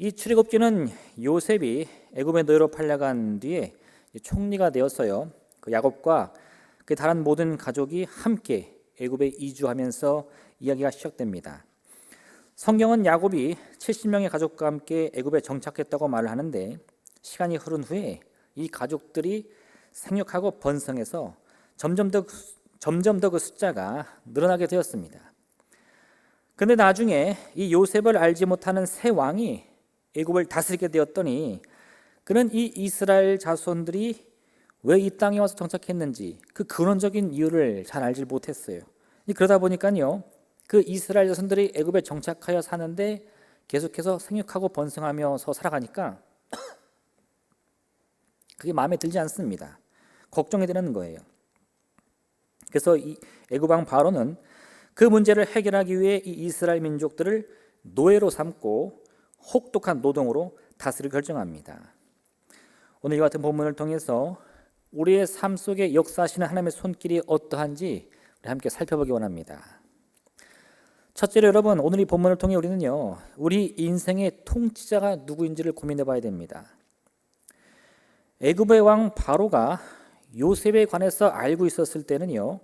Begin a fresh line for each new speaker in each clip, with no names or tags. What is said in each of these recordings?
이 출애굽기는 요셉이 애굽의 노예로 팔려간 뒤에 총리가 되었어요. 그 야곱과 그 다른 모든 가족이 함께 애굽에 이주하면서 이야기가 시작됩니다. 성경은 야곱이 70명의 가족과 함께 애굽에 정착했다고 말을 하는데, 시간이 흐른 후에 이 가족들이 생육하고 번성해서 점점 더 그 숫자가 늘어나게 되었습니다. 근데 나중에 이 요셉을 알지 못하는 새 왕이 애굽을 다스리게 되었더니, 그는 이 이스라엘 자손들이 왜 이 땅에 와서 정착했는지 그 근원적인 이유를 잘 알지 못했어요. 그러다 보니까요, 그 이스라엘 자손들이 애굽에 정착하여 사는데 계속해서 생육하고 번성하면서 살아가니까 그게 마음에 들지 않습니다. 걱정이 되는 거예요. 그래서 이 애굽 왕 바로는 그 문제를 해결하기 위해 이 이스라엘 민족들을 노예로 삼고 혹독한 노동으로 다스리기로 결정합니다. 오늘 이 같은 본문을 통해서 우리의 삶 속에 역사하시는 하나님의 손길이 어떠한지 우리 함께 살펴보기 원합니다. 첫째로 여러분, 오늘 이 본문을 통해 우리는요, 우리 인생의 통치자가 누구인지를 고민해 봐야 됩니다. 애굽의 왕 바로가 요셉에 관해서 알고 있었을 때는요,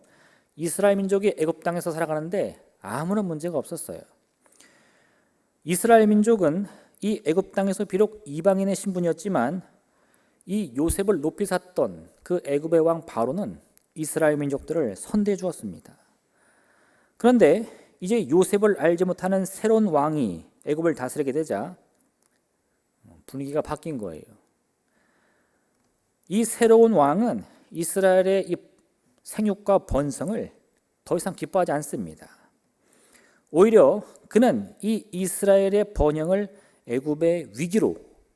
이스라엘 민족이 애굽 땅에서 살아가는데 아무런 문제가 없었어요. 이스라엘 민족은 이 애굽 땅에서 비록 이방인의 신분이었지만 이 요셉을 높이 샀던 그 애굽의 왕 바로는 이스라엘 민족들을 선대해 주었습니다. 그런데 이제 요셉을 알지 못하는 새로운 왕이 애굽을 다스리게 되자 분위기가 바뀐 거예요. 이 새로운 왕은 이스라엘의 이 생육과 번성을 더 이상 기뻐하지 않습니다. 오히려 그는 이 이스라엘의 번영을 애굽의 위기로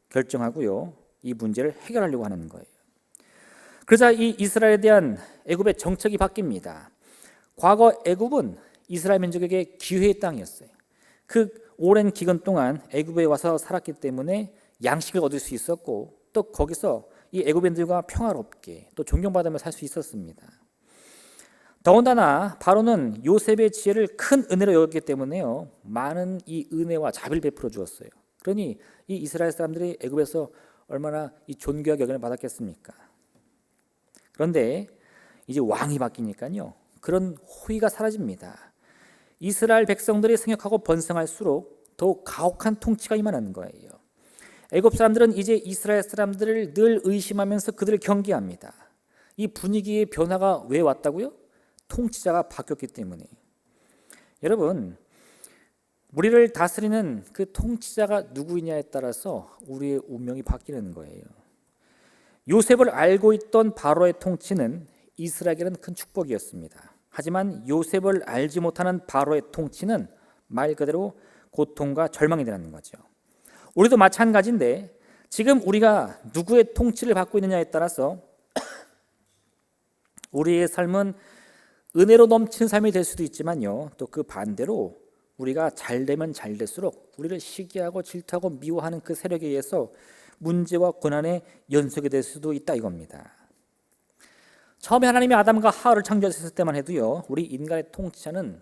결정하고요, 이 문제를 해결하려고 하는 거예요. 그러자 이 이스라엘에 대한 애굽의 정책이 바뀝니다. 과거 애굽은 이스라엘 민족에게 기회의 땅이었어요. 그 오랜 기간 동안 애굽에 와서 살았기 때문에 양식을 얻을 수 있었고, 또 거기서 이 애굽인들과 평화롭게 또 존경받으며 살 수 있었습니다. 더군다나 바로는 요셉의 지혜를 큰 은혜로 여겼기 때문에요, 많은 이 은혜와 자비를 베풀어 주었어요. 그러니 이 이스라엘 사람들이 애굽에서 얼마나 이 존귀하게 여김을 받았겠습니까? 그런데 이제 왕이 바뀌니까요, 그런 호의가 사라집니다. 이스라엘 백성들이 생육하고 번성할수록 더욱 가혹한 통치가 임하는 거예요. 애굽 사람들은 이제 이스라엘 사람들을 늘 의심하면서 그들을 경계합니다. 이 분위기의 변화가 왜 왔다고요? 통치자가 바뀌었기 때문에. 여러분, 우리를 다스리는 그 통치자가 누구이냐에 따라서 우리의 운명이 바뀌는 거예요. 요셉을 알고 있던 바로의 통치는 이스라엘에게는 큰 축복이었습니다. 하지만 요셉을 알지 못하는 바로의 통치는 말 그대로 고통과 절망이 되는 거죠. 우리도 마찬가지인데, 지금 우리가 누구의 통치를 받고 있느냐에 따라서 우리의 삶은 은혜로 넘치는 삶이 될 수도 있지만요, 또 그 반대로 우리가 잘 되면 잘 될수록 우리를 시기하고 질투하고 미워하는 그 세력에 의해서 문제와 고난의 연속이 될 수도 있다 이겁니다. 처음에 하나님이 아담과 하와를 창조하셨을 때만 해도요, 우리 인간의 통치자는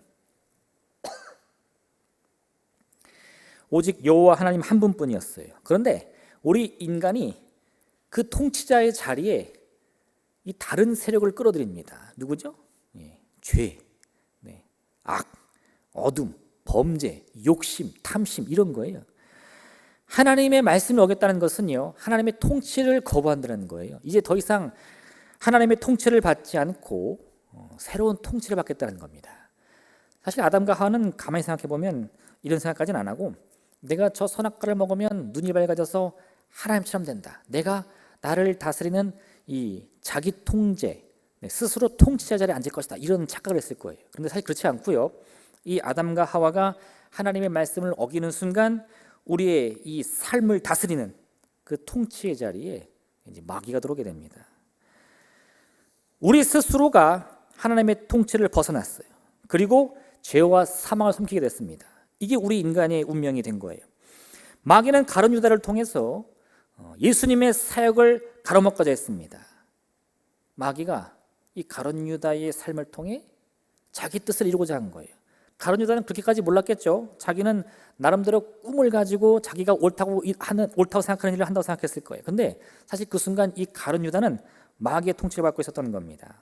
오직 여호와 하나님 한 분뿐이었어요. 그런데 우리 인간이 그 통치자의 자리에 이 다른 세력을 끌어들입니다. 누구죠? 죄, 악, 어둠, 범죄, 욕심, 탐심, 이런 거예요. 하나님의 말씀을 어겼다는 것은요, 하나님의 통치를 거부한다는 거예요. 이제 더 이상 하나님의 통치를 받지 않고 새로운 통치를 받겠다는 겁니다. 사실 아담과 하와는 가만히 생각해 보면 이런 생각까지는 안 하고, 내가 저 선악과를 먹으면 눈이 밝아져서 하나님처럼 된다, 내가 나를 다스리는 이 자기 통제, 스스로 통치자 자리에 앉을 것이다, 이런 착각을 했을 거예요. 그런데 사실 그렇지 않고요, 이 아담과 하와가 하나님의 말씀을 어기는 순간 우리의 이 삶을 다스리는 그 통치의 자리에 이제 마귀가 들어오게 됩니다. 우리 스스로가 하나님의 통치를 벗어났어요. 그리고 죄와 사망을 숨기게 됐습니다. 이게 우리 인간의 운명이 된 거예요. 마귀는 가룟 유다를 통해서 예수님의 사역을 가로막고자 했습니다. 마귀가 이 가룟 유다의 삶을 통해 자기 뜻을 이루고자 한 거예요. 가룟 유다는 그렇게까지 몰랐겠죠. 자기는 나름대로 꿈을 가지고 자기가 옳다고 생각하는 일을 한다고 생각했을 거예요. 근데 사실 그 순간 이 가룟 유다는 마귀의 통치를 받고 있었던 겁니다.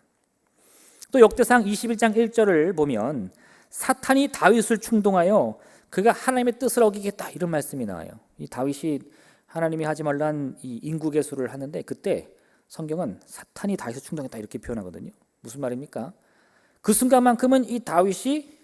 또 역대상 21장 1절을 보면 사탄이 다윗을 충동하여 그가 하나님의 뜻을 어기겠다 이런 말씀이 나와요. 이 다윗이 하나님이 하지 말란 이 인구계수를 하는데 그때 성경은 사탄이 다윗을 충동했다 이렇게 표현하거든요. 무슨 말입니까? 그 순간만큼은 이 다윗이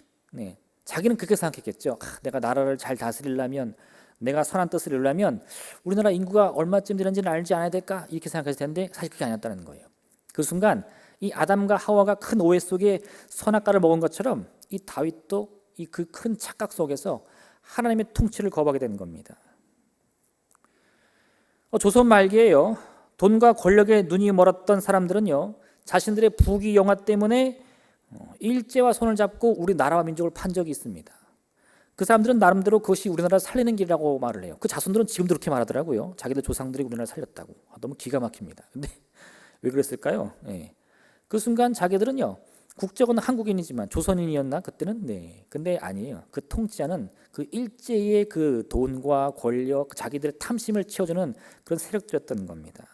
자기는 그렇게 생각했겠죠. 내가 나라를 잘 다스리려면, 내가 선한 뜻을 이루려면 우리나라 인구가 얼마쯤 되는지는 알지 않아야 될까 이렇게 생각했을 텐데 사실 그게 아니었다는 거예요. 그 순간 이 아담과 하와가 큰 오해 속에 선악과를 먹은 것처럼 이 다윗도 이 그 큰 착각 속에서 하나님의 통치를 거부하게 된 겁니다. 조선 말기에요, 돈과 권력에 눈이 멀었던 사람들은요 자신들의 부귀 영화 때문에 일제와 손을 잡고 우리 나라와 민족을 판 적이 있습니다. 그 사람들은 나름대로 그것이 우리나라를 살리는 길이라고 말을 해요. 그 자손들은 지금도 그렇게 말하더라고요. 자기들 조상들이 우리나라를 살렸다고. 너무 기가 막힙니다. 근데 왜 그랬을까요? 그 순간 자기들은요 국적은 한국인이지만 조선인이었나 그때는? 근데 아니에요. 그 통치자는 그 일제의 그 돈과 권력, 자기들의 탐심을 채워주는 그런 세력들이었던 겁니다.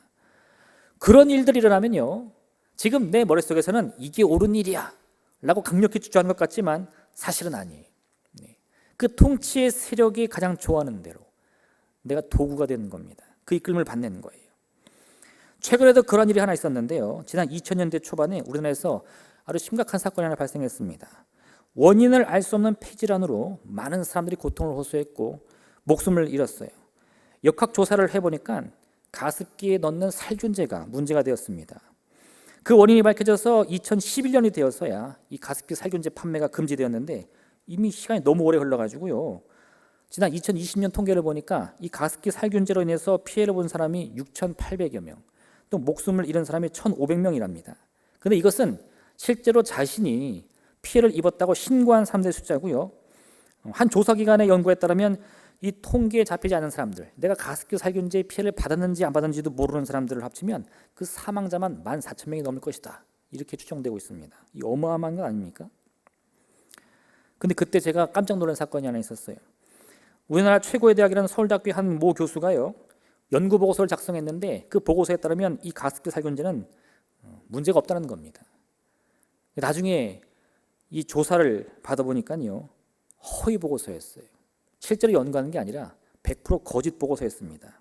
그런 일들이 일어나면요 지금 내 머릿속에서는 이게 옳은 일이야 라고 강력히 주장하는 것 같지만 사실은 아니에요. 그 통치의 세력이 가장 좋아하는 대로 내가 도구가 되는 겁니다. 그 이끌림을 받는 거예요. 최근에도 그런 일이 하나 있었는데요. 지난 2000년대 초반에 우리나라에서 아주 심각한 사건이 하나 발생했습니다. 원인을 알 수 없는 폐질환으로 많은 사람들이 고통을 호소했고 목숨을 잃었어요. 역학조사를 해보니까 가습기에 넣는 살균제가 문제가 되었습니다. 그 원인이 밝혀져서 2011년이 되어서야 이 가습기 살균제 판매가 금지되었는데 이미 시간이 너무 오래 흘러가지고요. 지난 2020년 통계를 보니까 이 가습기 살균제로 인해서 피해를 본 사람이 6,800여 명, 또 목숨을 잃은 사람이 1,500명이랍니다. 그런데 이것은 실제로 자신이 피해를 입었다고 신고한 사람들의 숫자고요. 한 조사기관의 연구에 따르면 이 통계에 잡히지 않은 사람들, 내가 가습기 살균제의 피해를 받았는지 안 받았는지도 모르는 사람들을 합치면 그 사망자만 14,000명이 넘을 것이다. 이렇게 추정되고 있습니다. 이 어마어마한 건 아닙니까? 근데 그때 제가 깜짝 놀란 사건이 하나 있었어요. 우리나라 최고의 대학이라는 서울대학교의 한 모 교수가요 연구 보고서를 작성했는데 그 보고서에 따르면 이 가습기 살균제는 문제가 없다는 겁니다. 나중에 이 조사를 받아보니까요 허위 보고서였어요. 실제로 연구하는 게 아니라 100% 거짓 보고서였습니다.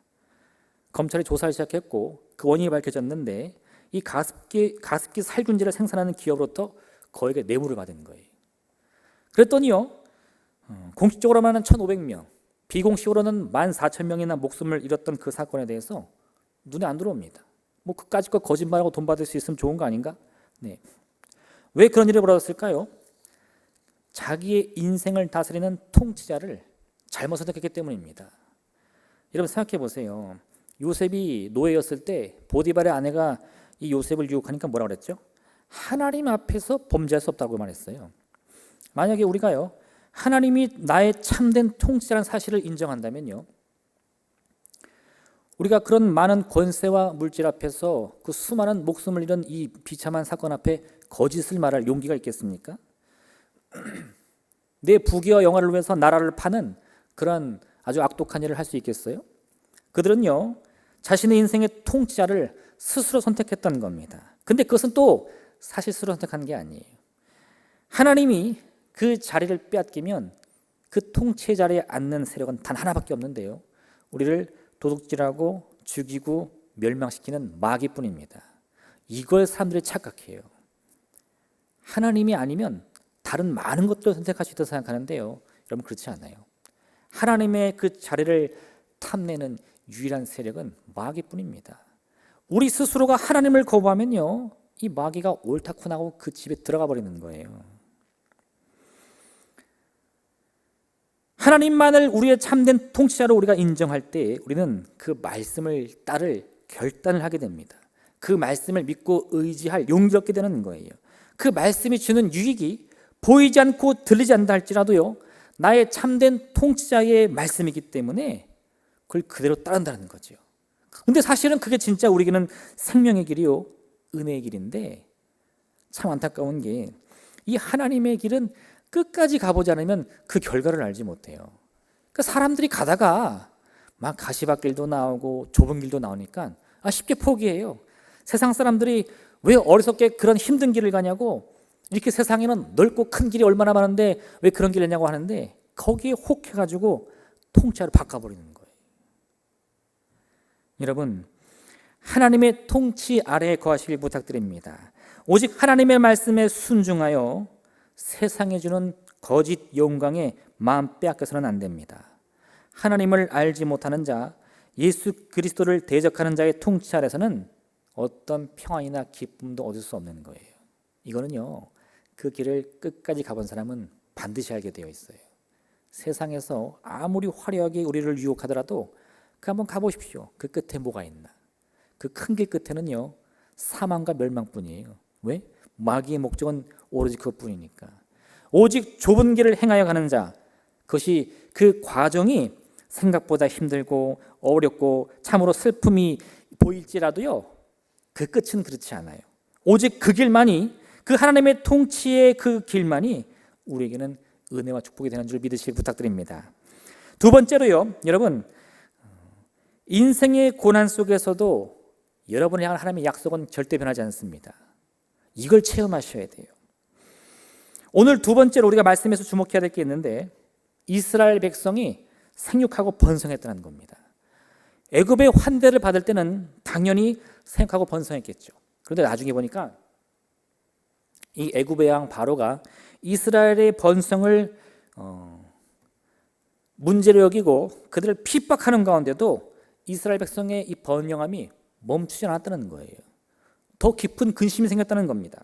검찰이 조사를 시작했고 그 원인이 밝혀졌는데 이 가습기 살균제를 생산하는 기업으로부터 거액의 뇌물을 받은 거예요. 그랬더니요 공식적으로 말하는 1,500명, 비공식으로는 14,000명이나 목숨을 잃었던 그 사건에 대해서 눈에 안 들어옵니다. 뭐 그까짓 거 거짓말하고 돈 받을 수 있으면 좋은 거 아닌가? 왜 그런 일이 벌어졌을까요? 자기의 인생을 다스리는 통치자를 잘못 선택했기 때문입니다. 여러분 생각해 보세요. 요셉이 노예였을 때 보디발의 아내가 이 요셉을 유혹하니까 뭐라고 그랬죠? 하나님 앞에서 범죄할 수 없다고 말했어요. 만약에 우리가요 하나님이 나의 참된 통치자라는 사실을 인정한다면요 우리가 그런 많은 권세와 물질 앞에서 그 수많은 목숨을 잃은 이 비참한 사건 앞에 거짓을 말할 용기가 있겠습니까? 내 부귀와 영화를 위해서 나라를 파는 그런 아주 악독한 일을 할 수 있겠어요? 그들은요 자신의 인생의 통치자를 스스로 선택했다는 겁니다. 근데 그것은 또 사실 스스로 선택한 게 아니에요. 하나님이 그 자리를 빼앗기면 그 통치의 자리에 앉는 세력은 단 하나밖에 없는데요 우리를 도둑질하고 죽이고 멸망시키는 마귀뿐입니다. 이걸 사람들이 착각해요. 하나님이 아니면 다른 많은 것들을 선택할 수 있다고 생각하는데요 여러분 그렇지 않아요. 하나님의 그 자리를 탐내는 유일한 세력은 마귀뿐입니다. 우리 스스로가 하나님을 거부하면요 이 마귀가 옳다쿠 나고 그 집에 들어가 버리는 거예요. 하나님만을 우리의 참된 통치자로 우리가 인정할 때 우리는 그 말씀을 따를 결단을 하게 됩니다. 그 말씀을 믿고 의지할 용기를 얻게 되는 거예요. 그 말씀이 주는 유익이 보이지 않고 들리지 않는다 할지라도요 나의 참된 통치자의 말씀이기 때문에 그걸 그대로 따른다는 거죠. 근데 사실은 그게 진짜 우리에게는 생명의 길이요 은혜의 길인데 참 안타까운 게 이 하나님의 길은 끝까지 가보지 않으면 그 결과를 알지 못해요. 그러니까 사람들이 가다가 막 가시밭길도 나오고 좁은 길도 나오니까 쉽게 포기해요. 세상 사람들이 왜 어리석게 그런 힘든 길을 가냐고, 이렇게 세상에는 넓고 큰 길이 얼마나 많은데 왜 그런 길을 내냐고 하는데 거기에 혹해가지고 통째로 바꿔버리는 거예요. 여러분, 하나님의 통치 아래에 거하시길 부탁드립니다. 오직 하나님의 말씀에 순종하여 세상에 주는 거짓 영광에 마음 빼앗겨서는 안 됩니다. 하나님을 알지 못하는 자, 예수 그리스도를 대적하는 자의 통치 아래서는 어떤 평안이나 기쁨도 얻을 수 없는 거예요. 이거는요, 그 길을 끝까지 가본 사람은 반드시 알게 되어 있어요. 세상에서 아무리 화려하게 우리를 유혹하더라도 그 한번 가보십시오. 그 끝에 뭐가 있나? 그 큰 길 끝에는요, 사망과 멸망뿐이에요. 왜? 마귀의 목적은 오로지 그것뿐이니까. 오직 좁은 길을 행하여 가는 자, 그것이 그 과정이 생각보다 힘들고 어렵고 참으로 슬픔이 보일지라도요, 그 끝은 그렇지 않아요. 오직 그 길만이, 그 하나님의 통치의 그 길만이 우리에게는 은혜와 축복이 되는 줄 믿으시길 부탁드립니다. 두 번째로요, 여러분, 인생의 고난 속에서도 여러분을 향한 하나님의 약속은 절대 변하지 않습니다. 이걸 체험하셔야 돼요. 오늘 두 번째로 우리가 말씀에서 주목해야 될 게 있는데, 이스라엘 백성이 생육하고 번성했다는 겁니다. 애굽의 환대를 받을 때는 당연히 생육하고 번성했겠죠. 그런데 나중에 보니까 이 애굽의 왕 바로가 이스라엘의 번성을 문제로 여기고 그들을 핍박하는 가운데도 이스라엘 백성의 이 번영함이 멈추지 않았다는 거예요. 더 깊은 근심이 생겼다는 겁니다.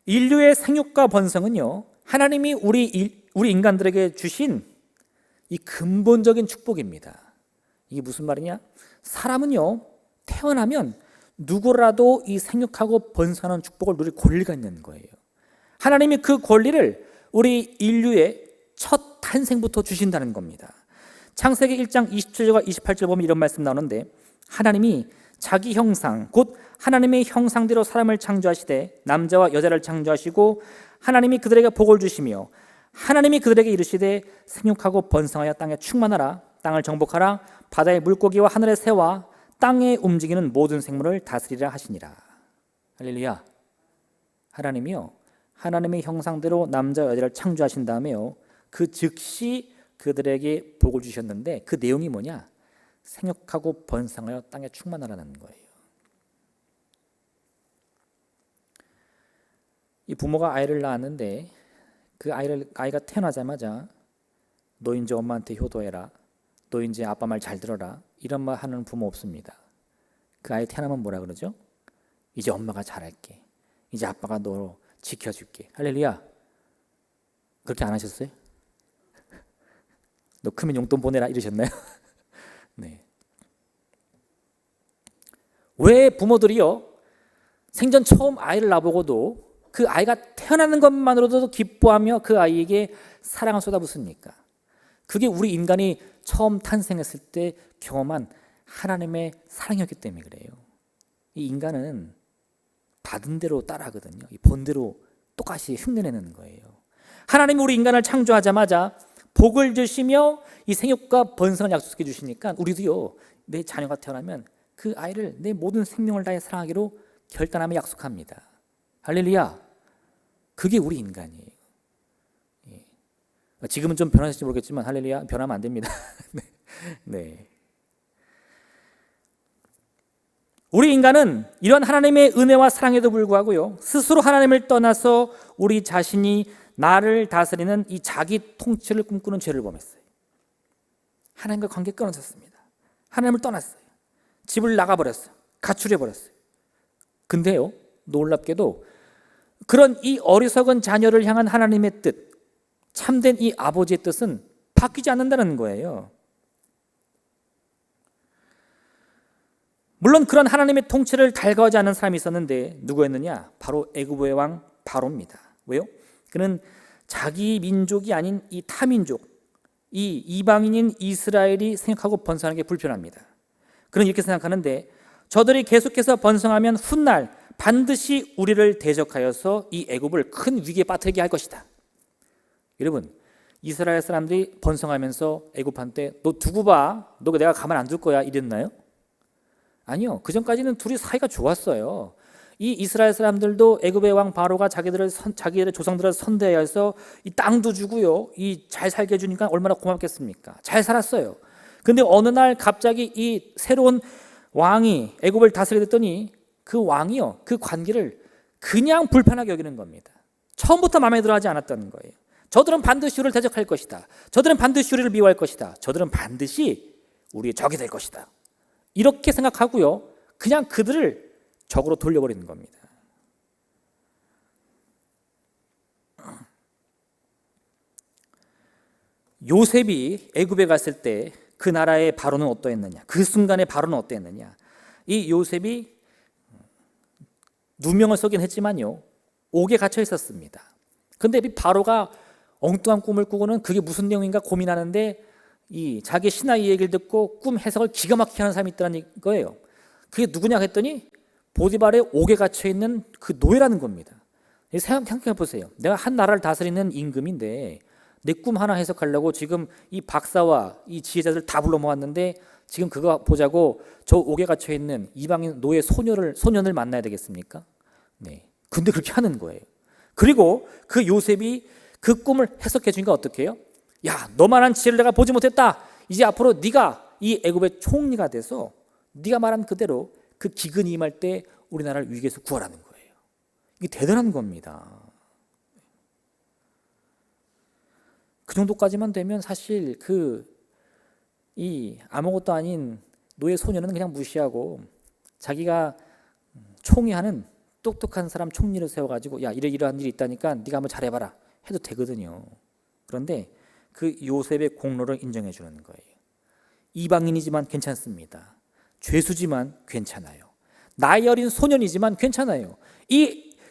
인류의 생육과 번성은요, 하나님이 우리 인간들에게 주신 이 근본적인 축복입니다. 이게 무슨 말이냐? 사람은요, 태어나면 누구라도 이 생육하고 번성하는 축복을 누릴 권리가 있는 거예요. 하나님이 그 권리를 우리 인류의 첫 탄생부터 주신다는 겁니다. 창세기 1장 27절과 28절 보면 이런 말씀 나오는데, 하나님이 자기 형상 곧 하나님의 형상대로 사람을 창조하시되 남자와 여자를 창조하시고 하나님이 그들에게 복을 주시며 하나님이 그들에게 이르시되 생육하고 번성하여 땅에 충만하라, 땅을 정복하라, 바다의 물고기와 하늘의 새와 땅에 움직이는 모든 생물을 다스리라 하시니라. 할렐루야. 하나님이요, 하나님의 형상대로 남자 여자를 창조하신 다음에요, 그 즉시 그들에게 복을 주셨는데 그 내용이 뭐냐? 생육하고 번성하여 땅에 충만하라는 거예요. 이 부모가 아이를 낳았는데 그 아이가 태어나자마자 너 이제 엄마한테 효도해라, 너 이제 아빠 말 잘 들어라, 이런 말 하는 부모 없습니다. 그 아이 태어나면 뭐라 그러죠? 이제 엄마가 잘할게, 이제 아빠가 너 지켜줄게. 할렐루야. 그렇게 안 하셨어요? 너 크면 용돈 보내라 이러셨나요? 네. 왜 부모들이요, 생전 처음 아이를 낳아보고도 그 아이가 태어나는 것만으로도 기뻐하며 그 아이에게 사랑을 쏟아붓습니까? 그게 우리 인간이 처음 탄생했을 때 경험한 하나님의 사랑이었기 때문에 그래요. 이 인간은 받은 대로 따라하거든요. 이 본대로 똑같이 흉내내는 거예요. 하나님이 우리 인간을 창조하자마자 복을 주시며 이 생육과 번성을 약속해 주시니까 우리도요, 내 자녀가 태어나면 그 아이를 내 모든 생명을 다해 사랑하기로 결단하며 약속합니다. 할렐루야. 그게 우리 인간이에요. 예. 지금은 좀 변하실지 모르겠지만 할렐루야, 변하면 안 됩니다. 네. 우리 인간은 이런 하나님의 은혜와 사랑에도 불구하고요, 스스로 하나님을 떠나서 우리 자신이 나를 다스리는 이 자기 통치를 꿈꾸는 죄를 범했어요. 하나님과 관계 끊어졌습니다. 하나님을 떠났어요. 집을 나가버렸어요. 가출해버렸어요. 근데요, 놀랍게도 그런 이 어리석은 자녀를 향한 하나님의 뜻, 참된 이 아버지의 뜻은 바뀌지 않는다는 거예요. 물론 그런 하나님의 통치를 달가워하지 않는 사람이 있었는데 누구였느냐? 바로 애굽의 왕 바로입니다. 왜요? 그는 자기 민족이 아닌 이 타민족, 이 이방인인 이스라엘이 생육하고 번성하는 게 불편합니다. 그는 이렇게 생각하는데, 저들이 계속해서 번성하면 훗날 반드시 우리를 대적하여서 이 애굽을 큰 위기에 빠뜨리게 할 것이다. 여러분, 이스라엘 사람들이 번성하면서 애굽한테 너 두고 봐, 너 내가 가만 안 둘 거야 이랬나요? 아니요. 그 전까지는 둘이 사이가 좋았어요. 이 이스라엘 사람들도 애굽의 왕 바로가 자기들의 조상들을 선대하여서 이 땅도 주고요, 이 잘 살게 해주니까 얼마나 고맙겠습니까? 잘 살았어요. 근데 어느 날 갑자기 이 새로운 왕이 애굽을 다스리게 됐더니 그 왕이요, 그 관계를 그냥 불편하게 여기는 겁니다. 처음부터 마음에 들어하지 않았다는 거예요. 저들은 반드시 우리를 대적할 것이다. 저들은 반드시 우리를 미워할 것이다. 저들은 반드시 우리의 적이 될 것이다. 이렇게 생각하고요, 그냥 그들을 적으로 돌려버리는 겁니다. 요셉이 애굽에 갔을 때 그 나라의 바로는 어떠했느냐, 그 순간의 바로는 어떠했느냐. 이 요셉이 누명을 쓰긴 했지만요, 옥에 갇혀 있었습니다. 근데 이 바로가 엉뚱한 꿈을 꾸고는 그게 무슨 내용인가 고민하는데 이 자기 신하의 얘기를 듣고 꿈 해석을 기가 막히게 하는 사람이 있다는 거예요. 그게 누구냐 했더니 보디발의 옥에 갇혀 있는 그 노예라는 겁니다. 생각해 보세요. 내가 한 나라를 다스리는 임금인데 내 꿈 하나 해석하려고 지금 이 박사와 이 지혜자들 다 불러 모았는데 지금 그거 보자고 저 옥에 갇혀 있는 이방인 노예 소년을 만나야 되겠습니까? 네. 근데 그렇게 하는 거예요. 그리고 그 요셉이 그 꿈을 해석해 주니까 어떻게 해요? 야, 너만한 지혜를 내가 보지 못했다. 이제 앞으로 네가 이 애굽의 총리가 돼서 네가 말한 그대로 그 기근이 임할 때 우리나라를 위기에서 구하라는 거예요. 이게 대단한 겁니다. 그 정도까지만 되면 사실 이 아무것도 아닌 노예 소년은 그냥 무시하고 자기가 총리하는 똑똑한 사람 총리를 세워가지고 야, 이러한 일이 있다니까 네가 한번 잘해봐라 해도 되거든요. 그런데 그 요셉의 공로를 인정해 주는 거예요. 이방인이지만 괜찮습니다. 죄수지만 괜찮아요. 나이 어린 소년이지만 괜찮아요.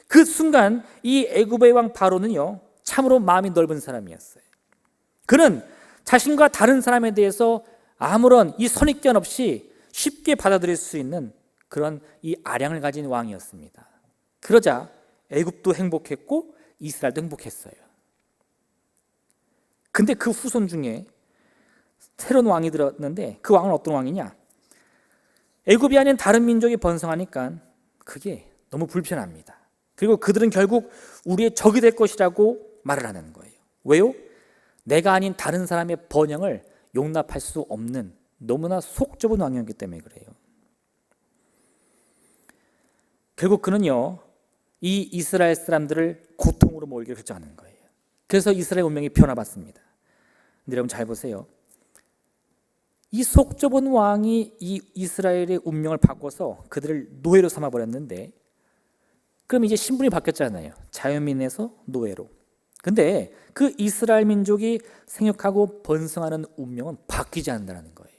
그 순간 이 애굽의 왕 바로는요, 참으로 마음이 넓은 사람이었어요. 그는 자신과 다른 사람에 대해서 아무런 이 선입견 없이 쉽게 받아들일 수 있는 그런 이 아량을 가진 왕이었습니다. 그러자 애굽도 행복했고 이스라엘도 행복했어요. 근데 그 후손 중에 새로운 왕이 들었는데 그 왕은 어떤 왕이냐? 애굽이 아닌 다른 민족이 번성하니까 그게 너무 불편합니다. 그리고 그들은 결국 우리의 적이 될 것이라고 말을 하는 거예요. 왜요? 내가 아닌 다른 사람의 번영을 용납할 수 없는 너무나 속 좁은 왕이었기 때문에 그래요. 결국 그는요, 이 이스라엘 사람들을 고통으로 몰기를 결정하는 거예요. 그래서 이스라엘 운명이 변화받습니다. 근데 여러분 잘 보세요. 이 속 좁은 왕이 이 이스라엘의 운명을 바꿔서 그들을 노예로 삼아버렸는데, 그럼 이제 신분이 바뀌었잖아요. 자유민에서 노예로. 근데 그 이스라엘 민족이 생육하고 번성하는 운명은 바뀌지 않는다는 거예요.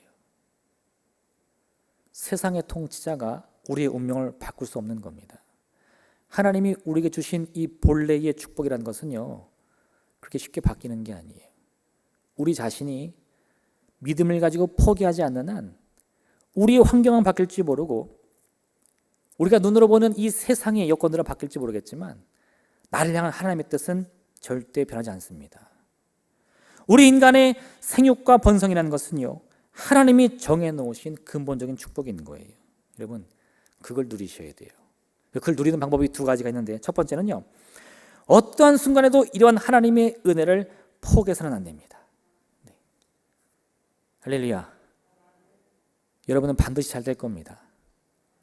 세상의 통치자가 우리의 운명을 바꿀 수 없는 겁니다. 하나님이 우리에게 주신 이 본래의 축복이라는 것은요, 그렇게 쉽게 바뀌는 게 아니에요. 우리 자신이 믿음을 가지고 포기하지 않는 한 우리의 환경은 바뀔지 모르고 우리가 눈으로 보는 이 세상의 여건들은 바뀔지 모르겠지만 나를 향한 하나님의 뜻은 절대 변하지 않습니다. 우리 인간의 생육과 번성이라는 것은요, 하나님이 정해놓으신 근본적인 축복인 거예요. 여러분, 그걸 누리셔야 돼요. 그걸 누리는 방법이 두 가지가 있는데, 첫 번째는요, 어떠한 순간에도 이러한 하나님의 은혜를 포기해서는 안 됩니다. 네. 할렐루야. 여러분은 반드시 잘 될 겁니다.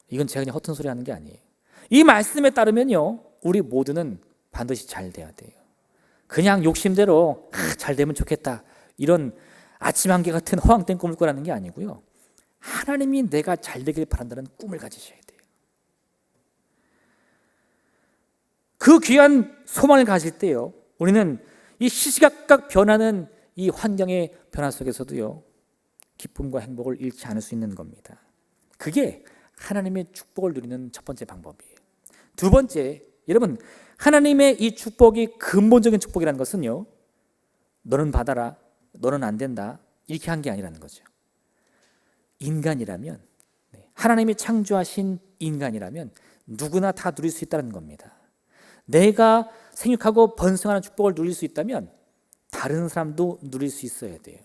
이건 제가 그냥 허튼 소리 하는 게 아니에요. 이 말씀에 따르면요, 우리 모두는 반드시 잘 돼야 돼요. 그냥 욕심대로 잘 되면 좋겠다, 이런 아침 한개 같은 허황된 꿈을 꾸라는 게 아니고요, 하나님이 내가 잘 되길 바란다는 꿈을 가지셔야 돼요. 그 귀한 소망을 가질 때요, 우리는 이 시시각각 변하는 이 환경의 변화 속에서도요, 기쁨과 행복을 잃지 않을 수 있는 겁니다. 그게 하나님의 축복을 누리는 첫 번째 방법이에요. 두 번째, 여러분, 하나님의 이 축복이 근본적인 축복이라는 것은요, 너는 받아라, 너는 안 된다, 이렇게 한 게 아니라는 거죠. 인간이라면, 하나님이 창조하신 인간이라면 누구나 다 누릴 수 있다는 겁니다. 내가 생육하고 번성하는 축복을 누릴 수 있다면 다른 사람도 누릴 수 있어야 돼요.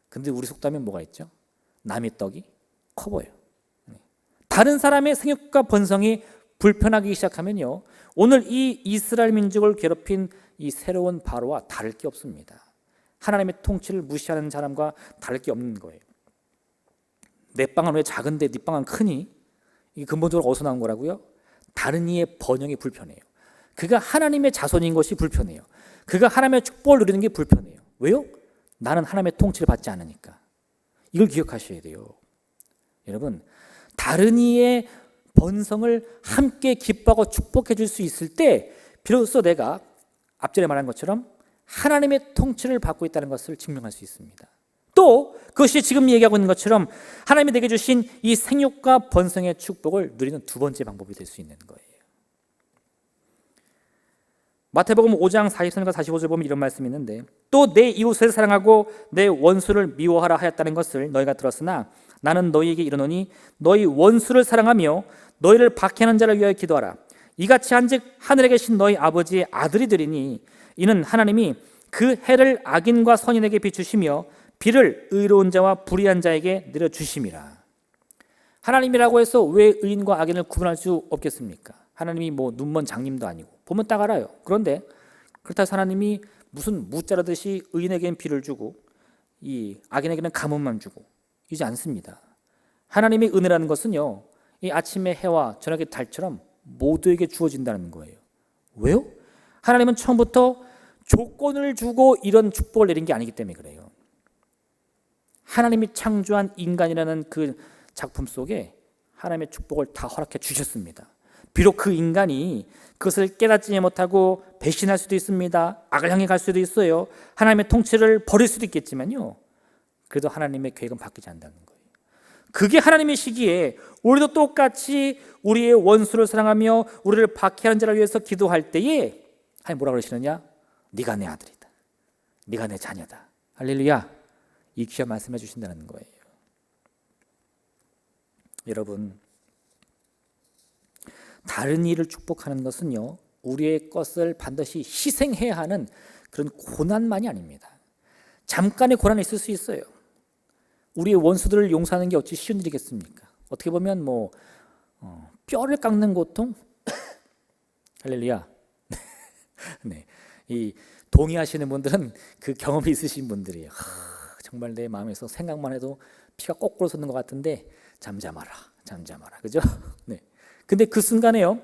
근데 우리 속담에 뭐가 있죠? 남의 떡이 커 보여. 다른 사람의 생육과 번성이 불편하기 시작하면요, 오늘 이 이스라엘 민족을 괴롭힌 이 새로운 바로와 다를 게 없습니다. 하나님의 통치를 무시하는 사람과 다를 게 없는 거예요. 내 빵은 왜 작은데 네 빵은 크니? 이게 근본적으로 어디서 나온 거라고요? 다른 이의 번영이 불편해요. 그가 하나님의 자손인 것이 불편해요. 그가 하나님의 축복을 누리는 게 불편해요. 왜요? 나는 하나님의 통치를 받지 않으니까. 이걸 기억하셔야 돼요. 여러분, 다른 이의 번성을 함께 기뻐하고 축복해 줄 수 있을 때 비로소 내가 앞전에 말한 것처럼 하나님의 통치를 받고 있다는 것을 증명할 수 있습니다. 또 그것이 지금 얘기하고 있는 것처럼 하나님이 내게 주신 이 생육과 번성의 축복을 누리는 두 번째 방법이 될 수 있는 거예요. 마태복음 5장 43절과 45절 보면 이런 말씀이 있는데, 또 내 이웃을 사랑하고 내 원수를 미워하라 하였다는 것을 너희가 들었으나 나는 너희에게 이르노니 너희 원수를 사랑하며 너희를 박해하는 자를 위하여 기도하라. 이같이 한즉 하늘에 계신 너희 아버지의 아들이 되리니 이는 하나님이 그 해를 악인과 선인에게 비추시며 비를 의로운 자와 불의한 자에게 내려주심이라. 하나님이라고 해서 왜 의인과 악인을 구분할 수 없겠습니까? 하나님이 뭐 눈먼 장님도 아니고 보면 딱 알아요. 그런데 그렇다고 해서 하나님이 무슨 무자르듯이 의인에게는 비를 주고 이 악인에게는 가뭄만 주고 이지 않습니다. 하나님의 은혜라는 것은요, 이 아침의 해와 저녁의 달처럼 모두에게 주어진다는 거예요. 왜요? 하나님은 처음부터 조건을 주고 이런 축복을 내린 게 아니기 때문에 그래요. 하나님이 창조한 인간이라는 그 작품 속에 하나님의 축복을 다 허락해 주셨습니다. 비록 그 인간이 그것을 깨닫지 못하고 배신할 수도 있습니다. 악을 향해 갈 수도 있어요. 하나님의 통치를 버릴 수도 있겠지만요, 그래도 하나님의 계획은 바뀌지 않는다는 거예요. 그게 하나님의 시기에 우리도 똑같이 우리의 원수를 사랑하며 우리를 박해하는 자를 위해서 기도할 때에 하나님 뭐라 그러시느냐? 네가 내 아들이다. 네가 내 자녀다. 할렐루야. 이 귀한 말씀해 주신다는 거예요. 여러분, 다른 이를 축복하는 것은요, 우리의 것을 반드시 희생해야 하는 그런 고난만이 아닙니다. 잠깐의 고난이 있을 수 있어요. 우리의 원수들을 용서하는 게 어찌 쉬운 일이겠습니까? 어떻게 보면 뼈를 깎는 고통? 할렐루야. 네, 이 동의하시는 분들은 그 경험이 있으신 분들이에요. 정말 내 마음에서 생각만 해도 피가 거꾸로 솟는 것 같은데 잠잠하라, 그죠? 네. 근데 그 순간에요,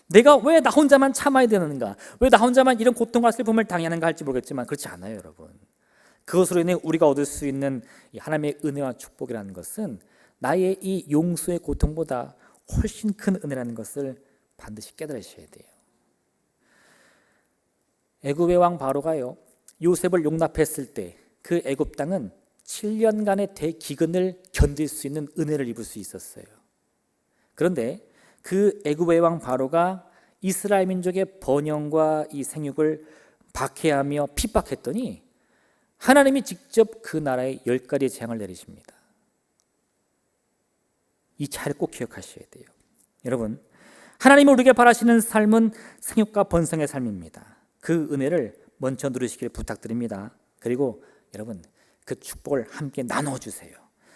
내가 왜 나 혼자만 참아야 되는가? 왜 나 혼자만 이런 고통과 슬픔을 당하는가 할지 모르겠지만 그렇지 않아요, 여러분. 그것으로 인해 우리가 얻을 수 있는 이 하나님의 은혜와 축복이라는 것은 나의 이 용서의 고통보다 훨씬 큰 은혜라는 것을 반드시 깨달으셔야 돼요. 애굽의 왕 바로가요, 요셉을 용납했을 때 그 애굽 땅은 7년간의 대기근을 견딜 수 있는 은혜를 입을 수 있었어요. 그런데 그 애굽의 왕 바로가 이스라엘 민족의 번영과 이 생육을 박해하며 핍박했더니 하나님이 직접 그 나라에 10가지의 재앙을 내리십니다. 이 차이를 꼭 기억하셔야 돼요. 여러분, 하나님이 우리에게 바라시는 삶은 생육과 번성의 삶입니다. 그 은혜를 먼저 누리시길 부탁드립니다. 그리고 여러분, 그 축복을 함께 나눠주세요.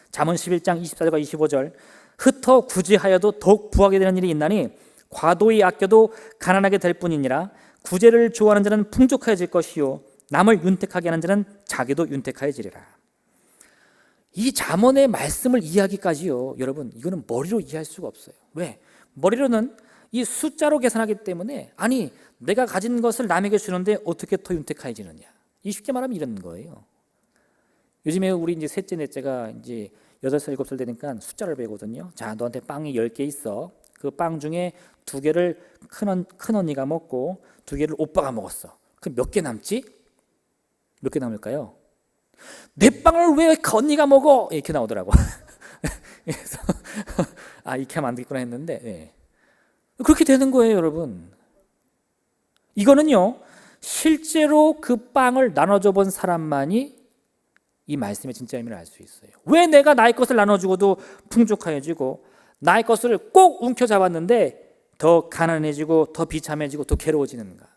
잠언 11장 24절과 25절, 흩어 구제하여도 더욱 부하게 되는 일이 있나니 과도히 아껴도 가난하게 될 뿐이니라. 구제를 좋아하는 자는 풍족해질 것이요 남을 윤택하게 하는 자는 자기도 윤택하여지리라. 이 잠언의 말씀을 이해하기까지요, 여러분, 이거는 머리로 이해할 수가 없어요. 왜? 머리로는 이 숫자로 계산하기 때문에, 아니 내가 가진 것을 남에게 주는데 어떻게 더 윤택해지느냐, 이 쉽게 말하면 이런 거예요. 요즘에 우리 이제 셋째 넷째가 이제 8살 7살 되니까 숫자를 배우거든요. 자, 너한테 빵이 10개 있어. 그 빵 중에 2개를 큰 언니가 먹고 2개를 오빠가 먹었어. 그럼 몇 개 남지? 몇 개 남을까요? 내 빵을 왜 언니가 먹어? 이렇게 나오더라고. 그래서 이렇게 하면 안 되겠구나 했는데, 네. 그렇게 되는 거예요, 여러분. 이거는요, 실제로 그 빵을 나눠줘 본 사람만이 이 말씀의 진짜 의미를 알 수 있어요. 왜 내가 나의 것을 나눠주고도 풍족하여지고 나의 것을 꼭 움켜잡았는데 더 가난해지고 더 비참해지고 더 괴로워지는가?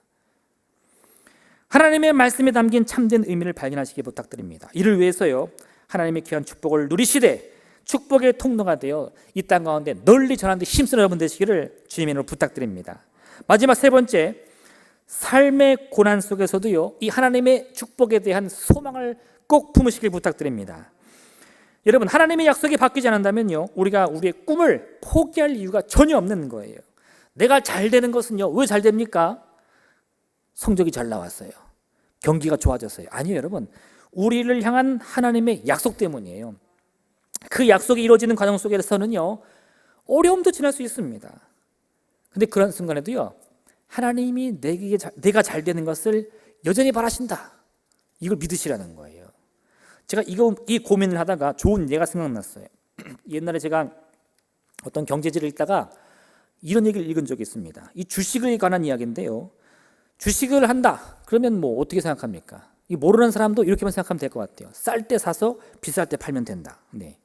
하나님의 말씀에 담긴 참된 의미를 발견하시기 부탁드립니다. 이를 위해서요, 하나님의 귀한 축복을 누리시되 축복의 통로가 되어 이 땅 가운데 널리 전하는 데 힘쓰는 여러분 되시기를 주님의 이름으로 부탁드립니다. 마지막 세 번째, 삶의 고난 속에서도요, 이 하나님의 축복에 대한 소망을 꼭 품으시길 부탁드립니다. 여러분, 하나님의 약속이 바뀌지 않는다면요, 우리가 우리의 꿈을 포기할 이유가 전혀 없는 거예요. 내가 잘 되는 것은요, 왜 잘 됩니까? 성적이 잘 나왔어요. 경기가 좋아졌어요. 아니요, 여러분. 우리를 향한 하나님의 약속 때문이에요. 그 약속이 이루어지는 과정 속에서는요, 어려움도 지날 수 있습니다. 근데 그런 순간에도요, 하나님이 내가 잘 되는 것을 여전히 바라신다. 이걸 믿으시라는 거예요. 제가 이 고민을 하다가 좋은 예가 생각났어요. 옛날에 제가 어떤 경제지를 읽다가 이런 얘기를 읽은 적이 있습니다. 이 주식에 관한 이야기인데요. 주식을 한다. 그러면 뭐 어떻게 생각합니까? 이 모르는 사람도 이렇게만 생각하면 될 것 같아요. 쌀 때 사서 비쌀 때 팔면 된다. 네.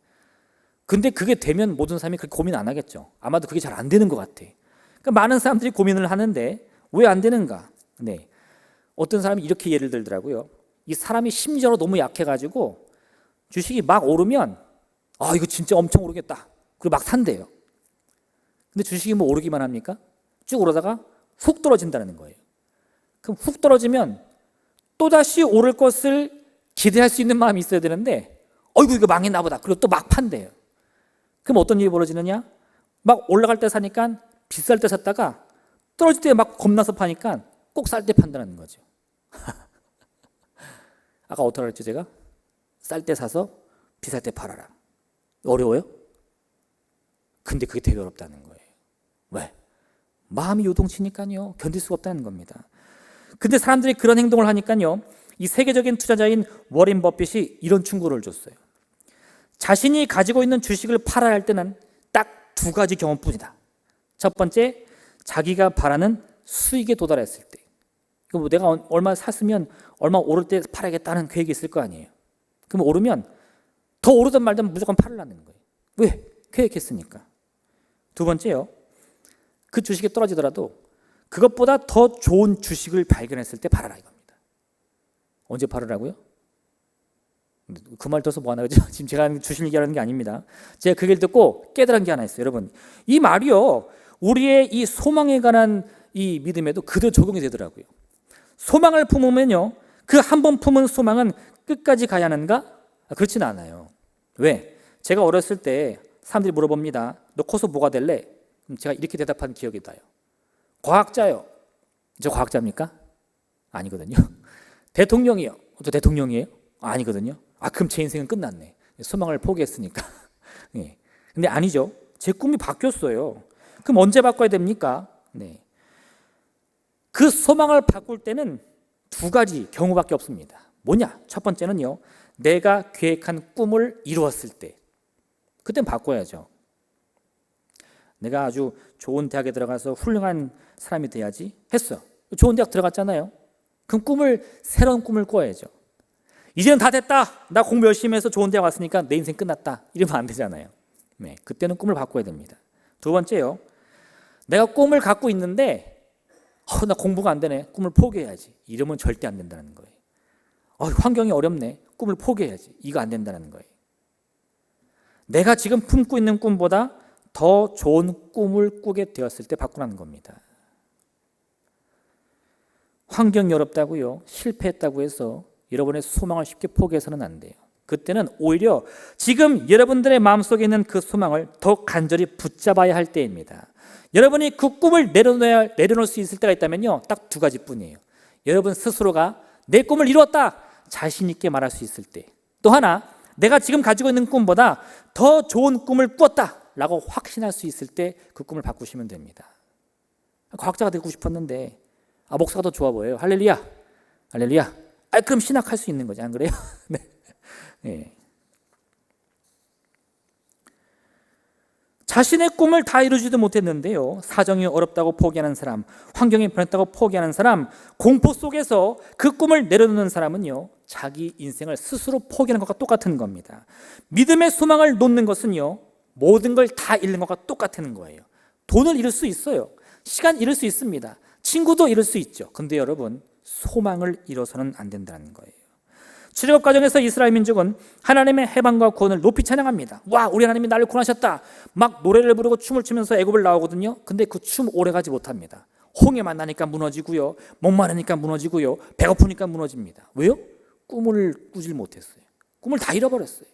근데 그게 되면 모든 사람이 그렇게 고민 안 하겠죠. 아마도 그게 잘 안 되는 것 같아. 그러니까 많은 사람들이 고민을 하는데 왜 안 되는가? 네. 어떤 사람이 이렇게 예를 들더라고요. 이 사람이 심리적으로 너무 약해가지고 주식이 막 오르면 이거 진짜 엄청 오르겠다. 그리고 막 산대요. 근데 주식이 뭐 오르기만 합니까? 쭉 오르다가 훅 떨어진다는 거예요. 그럼 훅 떨어지면 또다시 오를 것을 기대할 수 있는 마음이 있어야 되는데 이거 망했나 보다. 그리고 또 막 판대요. 그럼 어떤 일이 벌어지느냐? 막 올라갈 때 사니까 비쌀 때 샀다가 떨어질 때 막 겁나서 파니까 꼭 쌀 때 판다는 거죠. 아까 어떻게 그랬죠 제가? 쌀 때 사서 비쌀 때 팔아라. 어려워요? 근데 그게 되게 어렵다는 거예요. 왜? 마음이 요동치니까요. 견딜 수가 없다는 겁니다. 근데 사람들이 그런 행동을 하니까요, 이 세계적인 투자자인 워렌 버핏이 이런 충고를 줬어요. 자신이 가지고 있는 주식을 팔아야 할 때는 딱 두 가지 경우뿐이다. 첫 번째, 자기가 바라는 수익에 도달했을 때. 그럼 내가 얼마 샀으면 얼마 오를 때 팔아야겠다는 계획이 있을 거 아니에요. 그럼 오르면 더 오르든 말든 무조건 팔으라는 거예요. 왜? 계획했으니까. 두 번째요, 그 주식이 떨어지더라도 그것보다 더 좋은 주식을 발견했을 때 팔아라 이겁니다. 언제 팔으라고요? 그 말 들어서 뭐 하나 그죠? 지금 제가 주식 얘기하는 게 아닙니다. 제가 그 얘기를 듣고 깨달은 게 하나 있어요. 여러분, 이 말이요, 우리의 이 소망에 관한 이 믿음에도 그대로 적용이 되더라고요. 소망을 품으면요, 그 한 번 품은 소망은 끝까지 가야 하는가? 그렇지는 않아요. 왜? 제가 어렸을 때 사람들이 물어봅니다. 너 커서 뭐가 될래? 그럼 제가 이렇게 대답한 기억이 나요. 과학자요. 저 과학자입니까? 아니거든요. 대통령이요. 저 대통령이에요? 아니거든요. 그럼 제 인생은 끝났네. 소망을 포기했으니까. 네. 근데 아니죠. 제 꿈이 바뀌었어요. 그럼 언제 바꿔야 됩니까? 네. 그 소망을 바꿀 때는 두 가지 경우밖에 없습니다. 뭐냐? 첫 번째는요, 내가 계획한 꿈을 이루었을 때. 그땐 바꿔야죠. 내가 아주 좋은 대학에 들어가서 훌륭한 사람이 돼야지 했어. 좋은 대학 들어갔잖아요. 그럼 새로운 꿈을 꿔야죠. 이제는 다 됐다. 나 공부 열심히 해서 좋은 대학 왔으니까 내 인생 끝났다. 이러면 안 되잖아요. 네, 그때는 꿈을 바꿔야 됩니다. 두 번째요, 내가 꿈을 갖고 있는데 나 공부가 안 되네. 꿈을 포기해야지. 이러면 절대 안 된다는 거예요. 환경이 어렵네. 꿈을 포기해야지. 이거 안 된다는 거예요. 내가 지금 품고 있는 꿈보다 더 좋은 꿈을 꾸게 되었을 때 바꾸라는 겁니다. 환경이 어렵다고요, 실패했다고 해서 여러분의 소망을 쉽게 포기해서는 안 돼요. 그때는 오히려 지금 여러분들의 마음속에 있는 그 소망을 더 간절히 붙잡아야 할 때입니다. 여러분이 그 꿈을 내려놓을 수 있을 때가 있다면요, 딱 두 가지뿐이에요. 여러분 스스로가 내 꿈을 이루었다 자신 있게 말할 수 있을 때, 또 하나, 내가 지금 가지고 있는 꿈보다 더 좋은 꿈을 꾸었다 라고 확신할 수 있을 때 그 꿈을 바꾸시면 됩니다. 과학자가 되고 싶었는데 목사가 더 좋아 보여요. 할렐루야, 할렐루야. 그럼 신학할 수 있는 거지, 안 그래요? 네. 네. 자신의 꿈을 다 이루지도 못했는데요, 사정이 어렵다고 포기하는 사람, 환경이 변했다고 포기하는 사람, 공포 속에서 그 꿈을 내려놓는 사람은요, 자기 인생을 스스로 포기하는 것과 똑같은 겁니다. 믿음의 소망을 놓는 것은요, 모든 걸 다 잃는 것과 똑같은 거예요. 돈을 잃을 수 있어요. 시간 잃을 수 있습니다. 친구도 잃을 수 있죠. 근데 여러분, 소망을 잃어서는 안 된다는 거예요. 출애굽 과정에서 이스라엘 민족은 하나님의 해방과 구원을 높이 찬양합니다. 와, 우리 하나님이 나를 구원하셨다. 막 노래를 부르고 춤을 추면서 애굽을 나오거든요. 근데 그 춤 오래 가지 못합니다. 홍해 만나니까 무너지고요, 목마르니까 무너지고요, 배고프니까 무너집니다. 왜요? 꿈을 꾸질 못했어요. 꿈을 다 잃어버렸어요.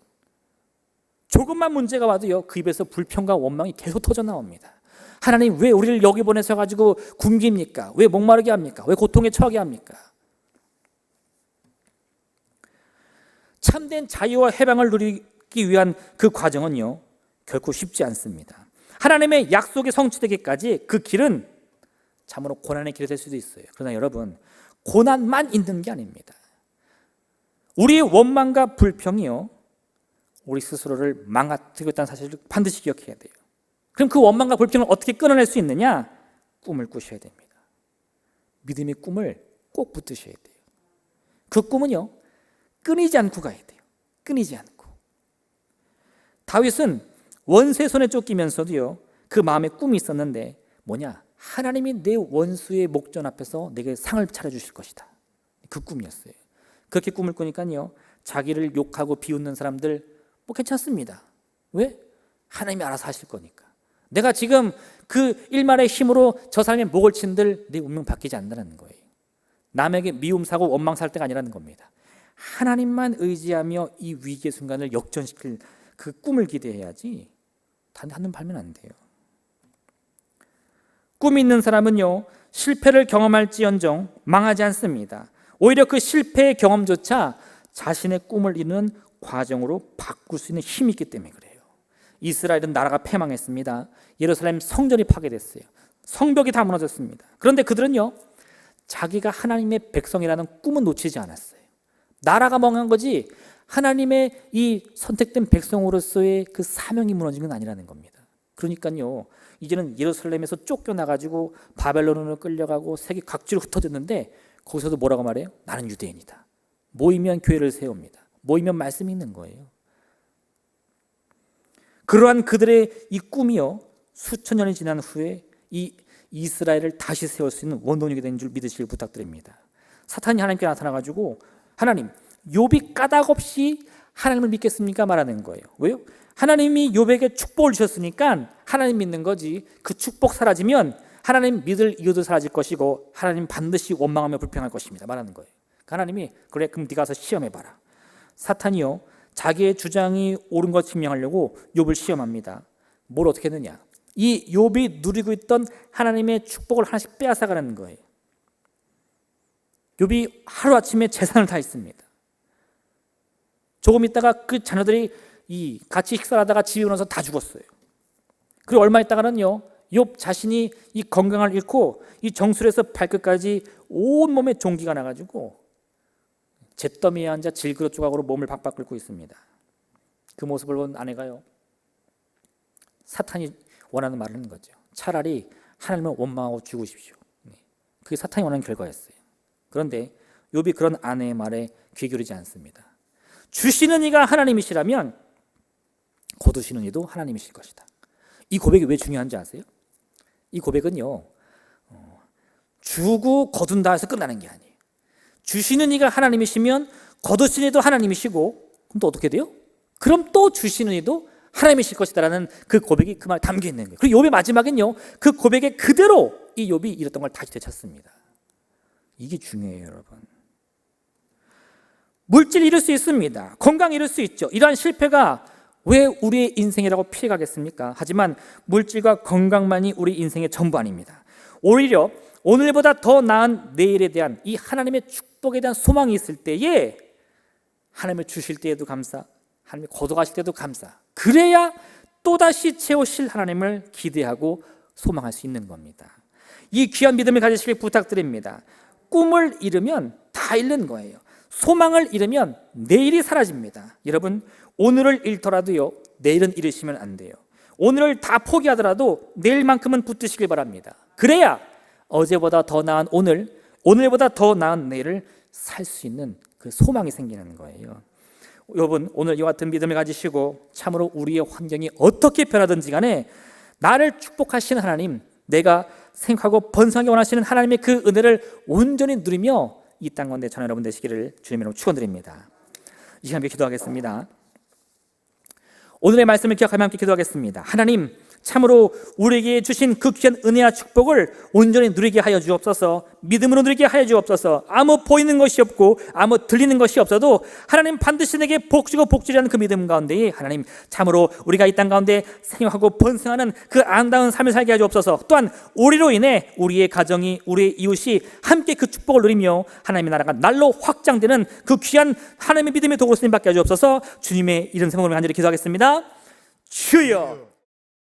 조금만 문제가 와도요, 그 입에서 불평과 원망이 계속 터져 나옵니다. 하나님, 왜 우리를 여기 보내셔가지고 굶깁니까? 왜 목마르게 합니까? 왜 고통에 처하게 합니까? 참된 자유와 해방을 누리기 위한 그 과정은요, 결코 쉽지 않습니다. 하나님의 약속이 성취되기까지 그 길은 참으로 고난의 길이 될 수도 있어요. 그러나 여러분, 고난만 있는 게 아닙니다. 우리의 원망과 불평이요, 우리 스스로를 망가뜨리고 있다는 사실을 반드시 기억해야 돼요. 그럼 그 원망과 불평을 어떻게 끊어낼 수 있느냐? 꿈을 꾸셔야 됩니다. 믿음의 꿈을 꼭 붙드셔야 돼요. 그 꿈은요, 끊이지 않고 가야 돼요. 끊이지 않고. 다윗은 원수의 손에 쫓기면서도요, 그 마음에 꿈이 있었는데 뭐냐? 하나님이 내 원수의 목전 앞에서 내게 상을 차려주실 것이다. 그 꿈이었어요. 그렇게 꿈을 꾸니까요, 자기를 욕하고 비웃는 사람들 뭐 괜찮습니다. 왜? 하나님이 알아서 하실 거니까. 내가 지금 그 일말의 힘으로 저 사람의 목을 친들 내 운명 바뀌지 않는다는 거예요. 남에게 미움 사고 원망 살 때가 아니라는 겁니다. 하나님만 의지하며 이 위기의 순간을 역전시킬 그 꿈을 기대해야지 단 한눈 팔면 안 돼요. 꿈이 있는 사람은요, 실패를 경험할지언정 망하지 않습니다. 오히려 그 실패의 경험조차 자신의 꿈을 이루는 과정으로 바꿀 수 있는 힘이 있기 때문에 그래요. 이스라엘은 나라가 패망했습니다. 예루살렘 성전이 파괴됐어요. 성벽이 다 무너졌습니다. 그런데 그들은요, 자기가 하나님의 백성이라는 꿈은 놓치지 않았어요. 나라가 멍한 거지 하나님의 이 선택된 백성으로서의 그 사명이 무너진 건 아니라는 겁니다. 그러니까요, 이제는 예루살렘에서 쫓겨나가지고 바벨론으로 끌려가고 세계 각지로 흩어졌는데 거기서도 뭐라고 말해요? 나는 유대인이다. 모이면 교회를 세웁니다. 모이면 말씀이 있는 거예요. 그러한 그들의 이 꿈이요, 수천 년이 지난 후에 이 이스라엘을 다시 세울 수 있는 원동력이 된 줄 믿으시길 부탁드립니다. 사탄이 하나님께 나타나가지고 하나님, 욥이 까닭없이 하나님을 믿겠습니까? 말하는 거예요. 왜요? 하나님이 욥에게 축복을 주셨으니까 하나님 믿는 거지. 그 축복 사라지면 하나님 믿을 이유도 사라질 것이고 하나님 반드시 원망하며 불평할 것입니다. 말하는 거예요. 하나님이 그래, 그럼 네가 가서 시험해봐라. 사탄이요, 자기의 주장이 옳은 것 증명하려고 욥을 시험합니다. 뭘 어떻게 했느냐? 이 욥이 누리고 있던 하나님의 축복을 하나씩 빼앗아가는 거예요. 욥이 하루아침에 재산을 다 했습니다. 조금 있다가 그 자녀들이 같이 식사를 하다가 집에 오면서 다 죽었어요. 그리고 얼마 있다가는요, 욥 자신이 이 건강을 잃고 이 정수리에서 발끝까지 온몸에 종기가 나가지고 잿더미에 앉아 질그릇 조각으로 몸을 박박 긁고 있습니다. 그 모습을 본 아내가요, 사탄이 원하는 말을 하는 거죠. 차라리 하나님을 원망하고 죽으십시오. 그게 사탄이 원하는 결과였어요. 그런데 욥이 그런 아내의 말에 귀 기울이지 않습니다. 주시는 이가 하나님이시라면 거두시는 이도 하나님이실 것이다. 이 고백이 왜 중요한지 아세요? 이 고백은요, 주고 거둔다 해서 끝나는 게 아니에요. 주시는 이가 하나님이시면 거두시는 이도 하나님이시고, 그럼 또 어떻게 돼요? 그럼 또 주시는 이도 하나님이실 것이다라는 그 고백이 그 말 담겨 있는 거예요. 그리고 욥의 마지막은요, 그 고백에 그대로 이 욥이 이랬던 걸 다시 되찾습니다. 이게 중요해요, 여러분. 물질 잃을 수 있습니다. 건강 잃을 수 있죠. 이러한 실패가 왜 우리의 인생이라고 피해가겠습니까? 하지만 물질과 건강만이 우리 인생의 전부 아닙니다. 오히려 오늘보다 더 나은 내일에 대한 이 하나님의 축복에 대한 소망이 있을 때에 하나님을 주실 때에도 감사, 하나님이 거둬가실 때도 감사. 그래야 또다시 채우실 하나님을 기대하고 소망할 수 있는 겁니다. 이 귀한 믿음을 가지시길 부탁드립니다. 꿈을 잃으면 다 잃는 거예요. 소망을 잃으면 내일이 사라집니다. 여러분, 오늘을 잃더라도요, 내일은 잃으시면 안 돼요. 오늘을 다 포기하더라도 내일만큼은 붙드시길 바랍니다. 그래야 어제보다 더 나은 오늘, 오늘보다 더 나은 내일을 살 수 있는 그 소망이 생기는 거예요. 여러분, 오늘 이와 같은 믿음을 가지시고 참으로 우리의 환경이 어떻게 변하든지 간에 나를 축복하시는 하나님, 내가 생각하고 번성하게 원하시는 하나님의 그 은혜를 온전히 누리며 이 땅 가운데 저는 여러분 되시기를 주님의 이름으로 축원드립니다. 이 시간 함께 기도하겠습니다. 오늘의 말씀을 기억하며 함께 기도하겠습니다. 하나님, 참으로 우리에게 주신 그 귀한 은혜와 축복을 온전히 누리게 하여 주옵소서. 믿음으로 누리게 하여 주옵소서. 아무 보이는 것이 없고 아무 들리는 것이 없어도 하나님 반드시 내게 복주고 복주리하는 그 믿음 가운데 하나님, 참으로 우리가 이 땅 가운데 생육하고 번성하는 그 아름다운 삶을 살게 하여 주옵소서. 또한 우리로 인해 우리의 가정이, 우리의 이웃이 함께 그 축복을 누리며 하나님의 나라가 날로 확장되는 그 귀한 하나님의 믿음의 도구로 쓰임받게 하여 주옵소서. 주님의 이름 생명으로 간절히 기도하겠습니다. 주여.